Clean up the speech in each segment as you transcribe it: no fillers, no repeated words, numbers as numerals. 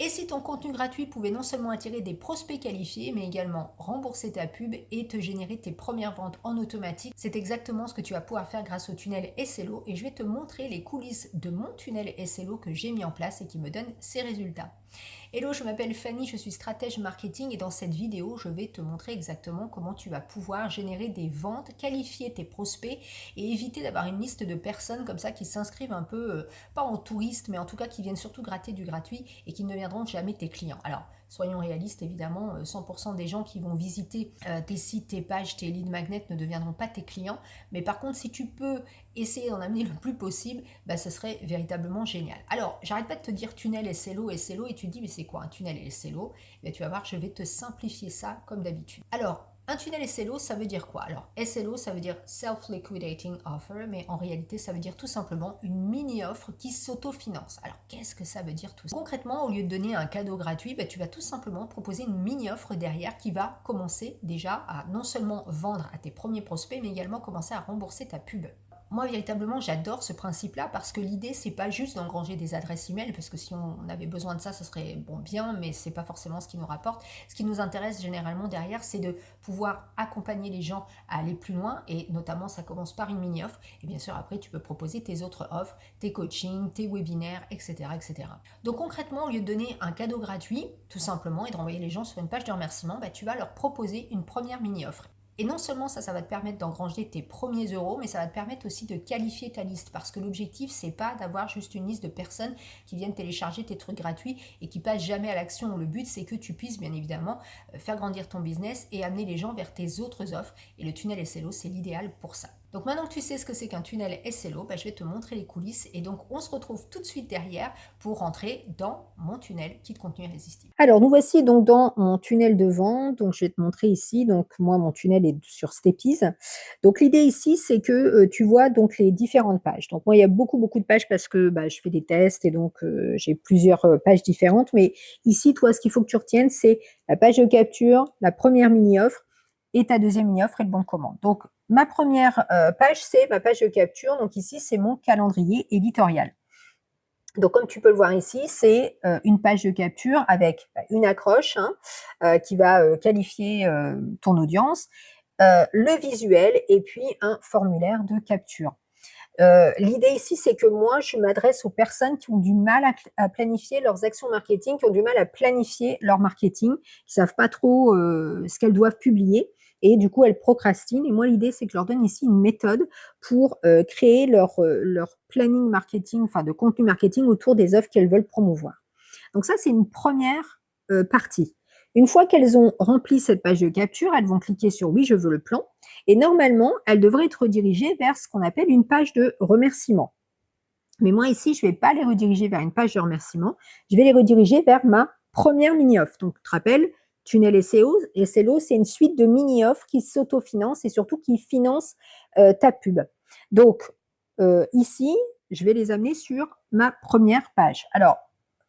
Et si ton contenu gratuit pouvait non seulement attirer des prospects qualifiés, mais également rembourser ta pub et te générer tes premières ventes en automatique, c'est exactement ce que tu vas pouvoir faire grâce au tunnel SLO et je vais te montrer les coulisses de mon tunnel SLO que j'ai mis en place et qui me donne ces résultats. Hello, je m'appelle Fanny, je suis stratège marketing et dans cette vidéo, je vais te montrer exactement comment tu vas pouvoir générer des ventes, qualifier tes prospects et éviter d'avoir une liste de personnes comme ça qui s'inscrivent un peu, pas en touriste, mais en tout cas qui viennent surtout gratter du gratuit et qui ne deviendront jamais tes clients. Alors, soyons réalistes, évidemment, 100% des gens qui vont visiter tes sites, tes pages, tes lead magnets ne deviendront pas tes clients. Mais par contre, si tu peux essayer d'en amener le plus possible, bah, ce serait véritablement génial. Alors, j'arrête pas de te dire tunnel SLO, SLO, et tu te dis, mais c'est quoi un tunnel SLO? Eh tu vas voir, je vais te simplifier ça comme d'habitude. Alors, un tunnel SLO, ça veut dire quoi? Alors, SLO, ça veut dire Self-Liquidating Offer, mais en réalité, ça veut dire tout simplement une mini-offre qui s'autofinance. Alors, qu'est-ce que ça veut dire tout ça? Concrètement, au lieu de donner un cadeau gratuit, bah, tu vas tout simplement proposer une mini-offre derrière qui va commencer déjà à non seulement vendre à tes premiers prospects, mais également commencer à rembourser ta pub. Moi, véritablement, j'adore ce principe-là parce que l'idée, c'est pas juste d'engranger des adresses email, parce que si on avait besoin de ça, ce serait bon bien, mais c'est pas forcément ce qui nous rapporte. Ce qui nous intéresse généralement derrière, c'est de pouvoir accompagner les gens à aller plus loin, et notamment, ça commence par une mini-offre, et bien sûr, après, tu peux proposer tes autres offres, tes coachings, tes webinaires, etc., etc. Donc concrètement, au lieu de donner un cadeau gratuit, tout simplement, et de renvoyer les gens sur une page de remerciement, bah, tu vas leur proposer une première mini-offre. Et non seulement ça va te permettre d'engranger tes premiers euros, mais ça va te permettre aussi de qualifier ta liste. Parce que l'objectif, c'est pas d'avoir juste une liste de personnes qui viennent télécharger tes trucs gratuits et qui passent jamais à l'action. Le but, c'est que tu puisses bien évidemment faire grandir ton business et amener les gens vers tes autres offres. Et le tunnel SLO, c'est l'idéal pour ça. Donc maintenant que tu sais ce que c'est qu'un tunnel SLO, bah, je vais te montrer les coulisses. Et donc on se retrouve tout de suite derrière pour rentrer dans mon tunnel Kit Contenu Irrésistible. Alors nous voici donc dans mon tunnel de vente. Donc je vais te montrer ici. Donc moi mon tunnel est sur Stepies. Donc l'idée ici c'est que tu vois donc les différentes pages. Donc moi il y a beaucoup de pages parce que bah, je fais des tests et donc j'ai plusieurs pages différentes. Mais ici toi ce qu'il faut que tu retiennes c'est la page de capture, la première mini-offre et ta deuxième mini-offre et le bon de commande. Donc ma première page, c'est ma page de capture. Donc ici, c'est mon calendrier éditorial. Donc comme tu peux le voir ici, c'est une page de capture avec une accroche qui va qualifier ton audience, le visuel et puis un formulaire de capture. L'idée ici, c'est que moi, je m'adresse aux personnes qui ont du mal à planifier leurs actions marketing, qui ont du mal à planifier leur marketing, qui savent pas trop ce qu'elles doivent publier. Et du coup, elles procrastinent. Et moi, l'idée, c'est que je leur donne ici une méthode pour créer leur planning marketing, enfin de contenu marketing autour des offres qu'elles veulent promouvoir. Donc ça, c'est une première partie. Une fois qu'elles ont rempli cette page de capture, elles vont cliquer sur «Oui, je veux le plan» et normalement, elles devraient être redirigées vers ce qu'on appelle une page de remerciement. Mais moi ici, je ne vais pas les rediriger vers une page de remerciement, je vais les rediriger vers ma première mini-offre. Donc, tu te rappelles, Tunnel SLO, c'est une suite de mini-offres qui s'autofinancent et surtout qui financent ta pub. Donc, ici, je vais les amener sur ma première page. Alors,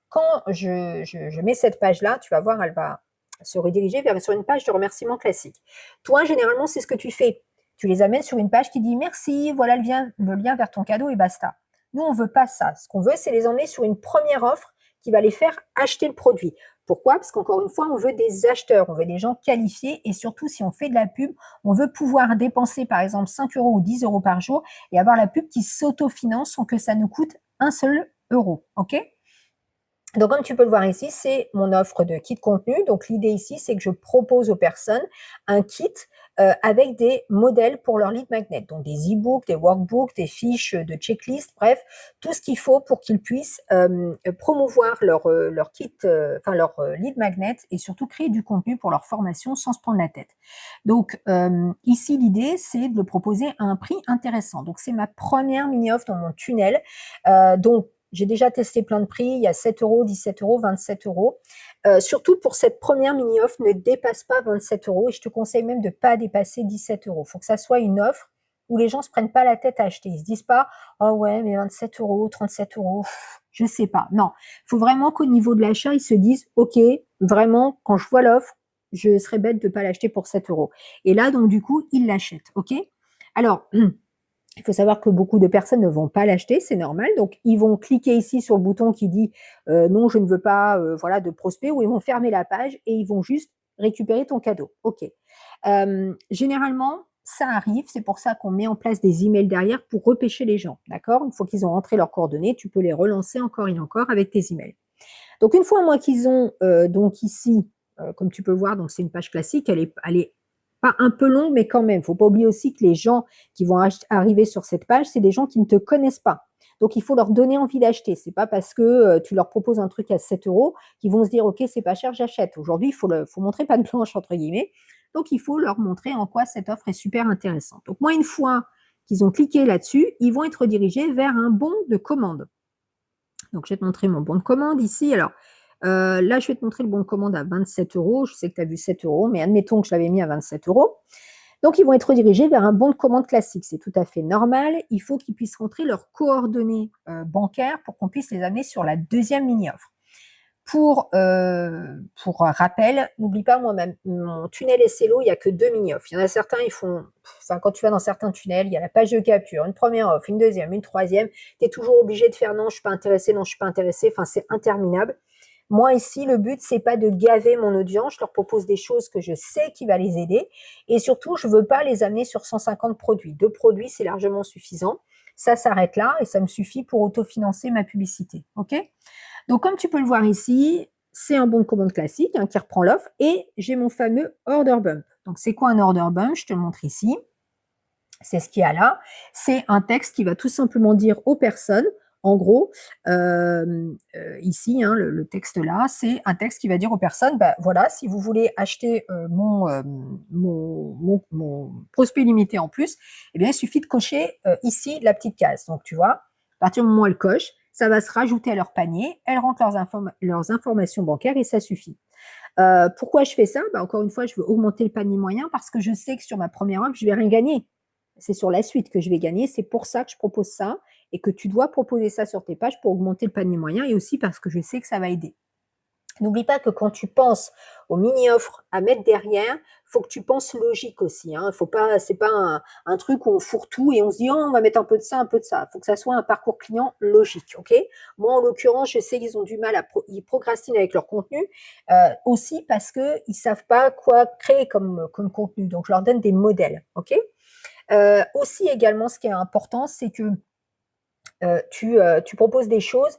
quand je mets cette page-là, tu vas voir, elle va se rediriger sur une page de remerciement classique. Toi, généralement, c'est ce que tu fais. Tu les amènes sur une page qui dit merci, voilà le lien vers ton cadeau et basta. Nous, on ne veut pas ça. Ce qu'on veut, c'est les emmener sur une première offre qui va les faire acheter le produit. Pourquoi? Parce qu'encore une fois, on veut des acheteurs, on veut des gens qualifiés et surtout, si on fait de la pub, on veut pouvoir dépenser par exemple 5 euros ou 10 euros par jour et avoir la pub qui s'autofinance sans que ça nous coûte un seul euro. OK? Donc, comme tu peux le voir ici, c'est mon offre de kit contenu. Donc, l'idée ici, c'est que je propose aux personnes un kit avec des modèles pour leur lead magnet. Donc, des e-books, des workbooks, des fiches de checklist, bref, tout ce qu'il faut pour qu'ils puissent promouvoir leur kit, enfin leur lead magnet et surtout créer du contenu pour leur formation sans se prendre la tête. Donc, ici, l'idée, c'est de le proposer à un prix intéressant. Donc, c'est ma première mini-offre dans mon tunnel. Donc, j'ai déjà testé plein de prix, il y a 7 euros, 17 euros, 27 euros. Surtout pour cette première mini-offre, ne dépasse pas 27 euros et je te conseille même de ne pas dépasser 17 euros. Il faut que ça soit une offre où les gens ne se prennent pas la tête à acheter. Ils ne se disent pas « Oh ouais, mais 27 euros, 37 euros, je ne sais pas ». Non, il faut vraiment qu'au niveau de l'achat, ils se disent « Ok, vraiment, quand je vois l'offre, je serais bête de ne pas l'acheter pour 7 euros ». Et là, donc du coup, ils l'achètent. Ok. Alors, Il faut savoir que beaucoup de personnes ne vont pas l'acheter, c'est normal. Donc, ils vont cliquer ici sur le bouton qui dit non, je ne veux pas voilà, de prospect, ou ils vont fermer la page et ils vont juste récupérer ton cadeau. OK. Généralement, ça arrive, c'est pour ça qu'on met en place des emails derrière pour repêcher les gens. D'accord? Une fois qu'ils ont rentré leurs coordonnées, tu peux les relancer encore et encore avec tes emails. Donc, une fois, moi, qu'ils ont donc ici, comme tu peux le voir, donc c'est une page classique, elle est pas un peu longue, mais quand même. Il ne faut pas oublier aussi que les gens qui vont arriver sur cette page, c'est des gens qui ne te connaissent pas. Donc, il faut leur donner envie d'acheter. Ce n'est pas parce que tu leur proposes un truc à 7 € qu'ils vont se dire, OK, c'est pas cher, j'achète. Aujourd'hui, faut montrer pas de blanche, entre guillemets. Donc, il faut leur montrer en quoi cette offre est super intéressante. Donc, moi, une fois qu'ils ont cliqué là-dessus, ils vont être redirigés vers un bon de commande. Donc, je vais te montrer mon bon de commande ici. Alors, là, je vais te montrer le bon de commande à 27 €. Je sais que tu as vu 7 €, mais admettons que je l'avais mis à 27 €. Donc, ils vont être redirigés vers un bon de commande classique. C'est tout à fait normal. Il faut qu'ils puissent rentrer leurs coordonnées bancaires pour qu'on puisse les amener sur la deuxième mini-offre. Pour rappel, n'oublie pas, moi, mon tunnel SLO, il n'y a que 2 mini-offres. Il y en a certains, ils font, enfin, quand tu vas dans certains tunnels, il y a la page de capture, une première offre, une deuxième, une troisième. Tu es toujours obligé de faire non, je ne suis pas intéressé, non, je ne suis pas intéressé. Enfin, c'est interminable. Moi, ici, le but, c'est pas de gaver mon audience. Je leur propose des choses que je sais qui va les aider. Et surtout, je veux pas les amener sur 150 produits. 2 produits, c'est largement suffisant. Ça s'arrête là et ça me suffit pour autofinancer ma publicité. OK? Donc, comme tu peux le voir ici, c'est un bon de commande classique qui reprend l'offre et j'ai mon fameux order bump. Donc, c'est quoi un order bump? Je te le montre ici. C'est ce qu'il y a là. C'est un texte qui va tout simplement dire aux personnes, en gros, ici, hein, le texte là, c'est un texte qui va dire aux personnes, bah, voilà, si vous voulez acheter mon prospect limité en plus, eh bien, il suffit de cocher ici la petite case. Donc, tu vois, à partir du moment où elles cochent, ça va se rajouter à leur panier, elles rentrent leurs informations bancaires et ça suffit. Pourquoi je fais ça? Bah, encore une fois, je veux augmenter le panier moyen parce que je sais que sur ma première offre, je ne vais rien gagner. C'est sur la suite que je vais gagner. C'est pour ça que je propose ça et que tu dois proposer ça sur tes pages pour augmenter le panier moyen et aussi parce que je sais que ça va aider. N'oublie pas que quand tu penses aux mini-offres à mettre derrière, il faut que tu penses logique aussi. Hein. Faut pas, c'est pas un truc où on fourre tout et on se dit oh, on va mettre un peu de ça, un peu de ça. Il faut que ça soit un parcours client logique. Ok. Moi, en l'occurrence, je sais qu'ils ont du mal ils procrastinent avec leur contenu aussi parce qu'ils ne savent pas quoi créer comme contenu. Donc, je leur donne des modèles. Ok. Aussi également, ce qui est important, c'est que tu proposes des choses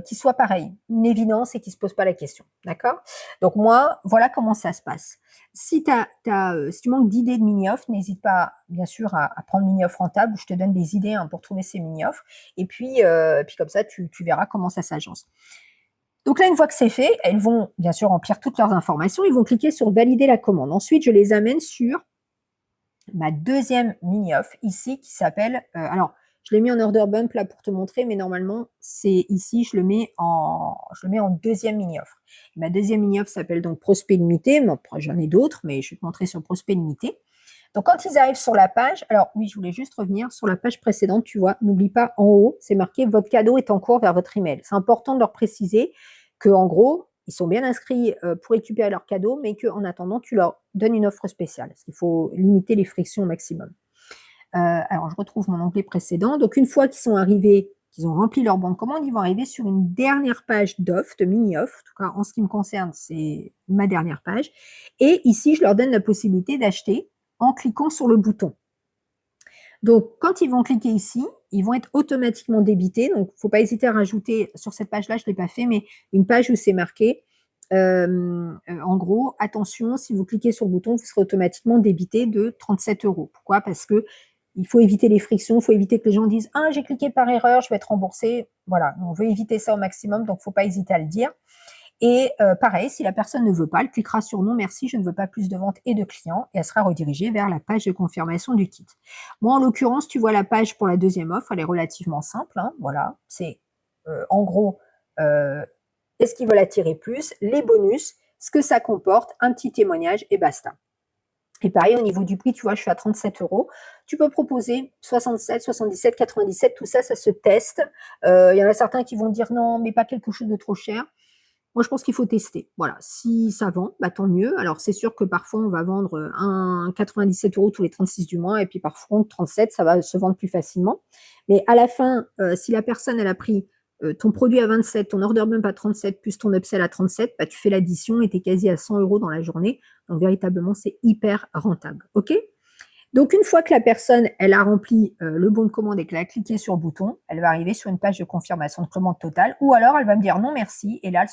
qui soient pareilles, une évidence et qui ne se posent pas la question. D'accord? Donc moi, voilà comment ça se passe. Si tu manques d'idées de mini-offres, n'hésite pas, bien sûr, à prendre mini-offre rentable. Je te donne des idées pour trouver ces mini-offres. Et puis comme ça, tu verras comment ça s'agence. Donc là, une fois que c'est fait, elles vont bien sûr remplir toutes leurs informations. Ils vont cliquer sur valider la commande. Ensuite, je les amène sur ma deuxième mini-offre ici qui s'appelle, alors je l'ai mis en order bump là pour te montrer, mais normalement c'est ici, je le mets en deuxième mini-offre. Ma deuxième mini-offre s'appelle donc prospect limité, bon, j'en ai d'autres, mais je vais te montrer sur prospect limité. Donc quand ils arrivent sur la page, alors oui, je voulais juste revenir sur la page précédente, tu vois, n'oublie pas en haut, c'est marqué votre cadeau est en cours vers votre email. C'est important de leur préciser que en gros, ils sont bien inscrits pour récupérer leur cadeau, mais qu'en attendant, tu leur donnes une offre spéciale. Parce qu'il faut limiter les frictions au maximum. Alors, je retrouve mon onglet précédent. Donc, une fois qu'ils sont arrivés, qu'ils ont rempli leur bon de commande, ils vont arriver sur une dernière page d'offre, de mini-offre. En tout cas, en ce qui me concerne, c'est ma dernière page. Et ici, je leur donne la possibilité d'acheter en cliquant sur le bouton. Donc, quand ils vont cliquer ici, ils vont être automatiquement débités. Donc, il ne faut pas hésiter à rajouter sur cette page-là, je ne l'ai pas fait, mais une page où c'est marqué. En gros, attention, si vous cliquez sur le bouton, vous serez automatiquement débité de 37 €. Pourquoi? Parce que il faut éviter les frictions, il faut éviter que les gens disent « Ah, j'ai cliqué par erreur, je vais être remboursé. » Voilà, on veut éviter ça au maximum, donc il ne faut pas hésiter à le dire. Et pareil, si la personne ne veut pas, elle cliquera sur non merci, je ne veux pas plus de ventes et de clients et elle sera redirigée vers la page de confirmation du kit. Moi, en l'occurrence, tu vois la page pour la deuxième offre, elle est relativement simple. Hein, voilà, c'est en gros, est-ce qu'ils veulent attirer plus, les bonus, ce que ça comporte, un petit témoignage et basta. Et pareil, au niveau du prix, tu vois, je suis à 37 €. Tu peux proposer 67, 77, 97, tout ça, ça se teste. Il y en a certains qui vont dire non, mais pas quelque chose de trop cher. Moi, je pense qu'il faut tester. Voilà, si ça vend, bah, tant mieux. Alors, c'est sûr que parfois, on va vendre, un 97 € tous les 36 du mois et puis parfois 37, ça va se vendre plus facilement. Mais à la fin, si la personne, elle a pris, ton produit à 27, ton order bump à 37 plus ton upsell à 37, bah, tu fais l'addition et tu es quasi à 100 € dans la journée. Donc véritablement, c'est hyper rentable. OK? Donc une fois que la personne, elle a rempli, le bon de commande et qu'elle a cliqué sur le bouton, elle va arriver sur une page de confirmation de commande totale ou alors elle va me dire: «Non merci» et là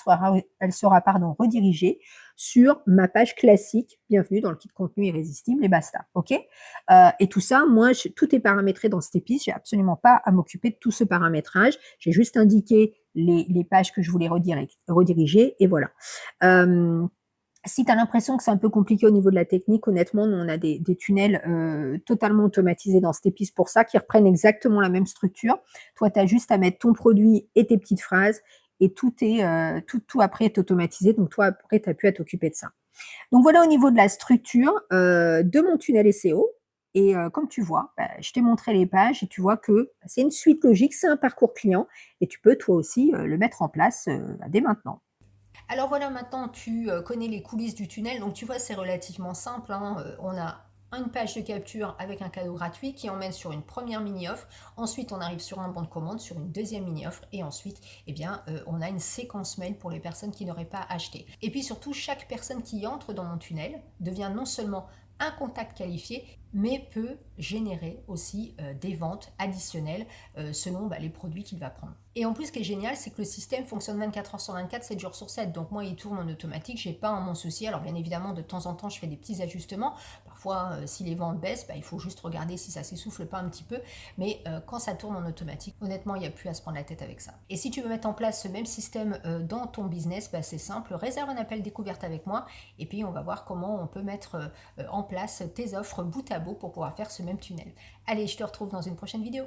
elle sera pardon redirigée sur ma page classique: «Bienvenue dans le kit contenu irrésistible» et basta, OK? Et tout ça, moi je tout est paramétré dans Stepis, j'ai absolument pas à m'occuper de tout ce paramétrage. J'ai juste indiqué les pages que je voulais rediriger et voilà. Hem Si tu as l'impression que c'est un peu compliqué au niveau de la technique, honnêtement, nous, on a des tunnels, totalement automatisés dans Stepis pour ça, qui reprennent exactement la même structure. Toi, tu as juste à mettre ton produit et tes petites phrases et tout est, tout après est automatisé, donc toi, après, tu as plus à t'occuper de ça. Donc voilà au niveau de la structure, de mon tunnel SEO et comme tu vois, bah, je t'ai montré les pages et tu vois que c'est une suite logique, c'est un parcours client et tu peux toi aussi, le mettre en place, bah, dès maintenant. Alors voilà, maintenant tu connais les coulisses du tunnel, donc tu vois c'est relativement simple, hein. On a une page de capture avec un cadeau gratuit qui emmène sur une première mini-offre, ensuite on arrive sur un bon de commande, sur une deuxième mini-offre, et ensuite eh bien, on a une séquence mail pour les personnes qui n'auraient pas acheté. Et puis surtout, chaque personne qui entre dans mon tunnel devient non seulement un contact qualifié, mais peut générer aussi des ventes additionnelles selon les produits qu'il va prendre. Et en plus, ce qui est génial, c'est que le système fonctionne 24 heures sur 24, 7 jours sur 7. Donc moi, il tourne en automatique, j'ai pas à m'en soucier. Alors bien évidemment, de temps en temps, je fais des petits ajustements. Parfois, si les ventes baissent, il faut juste regarder si ça s'essouffle pas un petit peu. Mais quand ça tourne en automatique, honnêtement, il n'y a plus à se prendre la tête avec ça. Et si tu veux mettre en place ce même système dans ton business, c'est simple. Réserve un appel découverte avec moi et puis on va voir comment on peut mettre en place tes offres bout à bout pour pouvoir faire ce même tunnel. Allez, je te retrouve dans une prochaine vidéo.